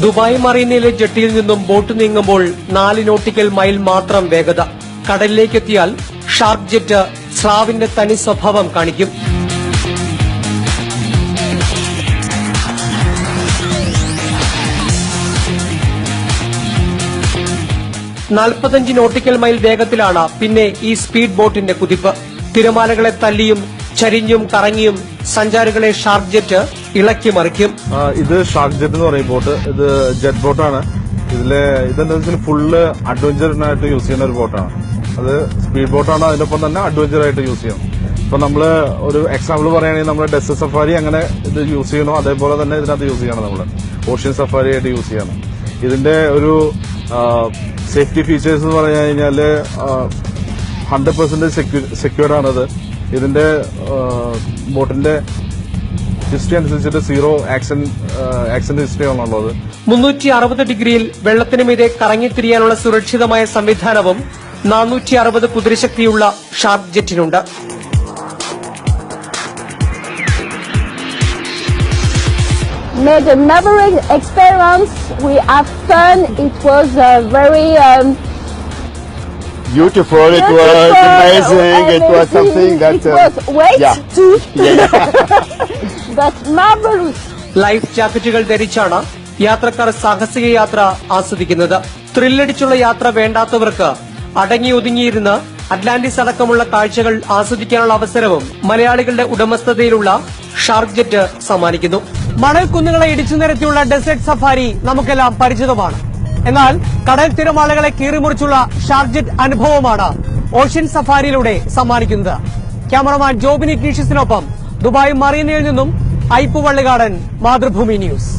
Dubai മറീനയിലെ ജെട്ടിയിൽ നിന്നും boat നീങ്ങുമ്പോൾ 4 nautical mile മാത്രം വേഗത. കടലിലേക്കെത്തിയാൽ ഷാർക്ക് ജെറ്റ് സ്രാവിന്റെ തനി സ്വഭാവം കാണിക്കും. നാൽപ്പത്തഞ്ച് നോട്ടിക്കൽ മൈൽ വേഗത്തിലാണ് പിന്നെ ഈ സ്പീഡ് ബോട്ടിന്റെ കുതിപ്പ്. തിരമാലകളെ തല്ലിയും ചരിഞ്ഞും കറങ്ങിയും സഞ്ചാരികളെ ഷാർക്ക് ജെറ്റ് ഇളക്കി മറിക്കും. ഇത് ഷാർക്ക് ജെറ്റ് എന്ന് പറയും ബോട്ട്. ഇത് ജെറ്റ് ബോട്ടാണ്. ഇതെന്താ വെച്ചാൽ ഫുള്ള് അഡ്വഞ്ചറിനായിട്ട് യൂസ് ചെയ്യുന്ന ഒരു ബോട്ടാണ്. അത് സ്പീഡ് ബോട്ടാണ്, അതിനൊപ്പം തന്നെ അഡ്വഞ്ചർ ആയിട്ട് യൂസ് ചെയ്യണം. ഇപ്പൊ നമ്മള് ഒരു എക്സാമ്പിൾ പറയുകയാണെങ്കിൽ നമ്മുടെ ഡെസേർട്ട് സഫാരി അങ്ങനെ ഇത് യൂസ് ചെയ്യണോ അതേപോലെ തന്നെ ഇതിനകത്ത് യൂസ് ചെയ്യണം. നമ്മള് ഓഷ്യൻ സഫാരി ആയിട്ട് യൂസ് ചെയ്യണം. ഇതിന്റെ ഒരു സേഫ്റ്റി ഫീച്ചേഴ്സ് എന്ന് പറഞ്ഞു കഴിഞ്ഞാല് 100% സെക്യൂർഡ് ആണത്. ഇതിന്റെ ബോട്ടിന്റെ ഹിസ്റ്ററി അനുസരിച്ചിട്ട് 0 ആക്സിഡന്റ് ഹിസ്റ്ററി ആണുള്ളത്. 360 ഡിഗ്രിയിൽ വെള്ളത്തിന് മീതെ കറങ്ങിത്തിരിയാനുള്ള സുരക്ഷിതമായ സംവിധാനവും 460 കുതിരശക്തിയുള്ള shark ജെറ്റിനുണ്ട്. Made a marvelous experience. We have fun. It was very beautiful. It was amazing. It was something that it was wait too, but marvelous. Life ജാക്കറ്റുകൾ ധരിച്ചാണ് യാത്രക്കാർ സാഹസിക യാത്ര ആസ്വദിക്കുന്നത്. ത്രില്ലടിച്ചുള്ള യാത്ര വേണ്ടാത്തവർക്ക് അടങ്ങി ഒതുങ്ങിയിരുന്ന് അറ്റ്ലാന്റിസ് അടക്കമുള്ള കാഴ്ചകൾ ആസ്വദിക്കാനുള്ള അവസരവും മലയാളികളുടെ ഉടമസ്ഥതയിലുള്ള ഷാർക്ക് ജെറ്റ് സമ്മാനിക്കുന്നു. മണൽക്കുന്നുകളെ ഇടിച്ചു നിരത്തിയുള്ള ഡെസേർട്ട് സഫാരി നമുക്കെല്ലാം പരിചിതമാണ്. എന്നാൽ കടൽ തിരമാലകളെ കീറിമുറിച്ചുള്ള ഷാർക്ക് ജെറ്റ് അനുഭവമാണ് ഓഷ്യൻ സഫാരിയിലൂടെ സമ്മാനിക്കുന്നത്. ക്യാമറമാൻ ജോബിനി ടീഷ്യസിനൊപ്പം ദുബായ് മറീനയിൽ നിന്നും ഐപ്പു വള്ളികാടൻ, മാതൃഭൂമി ന്യൂസ്.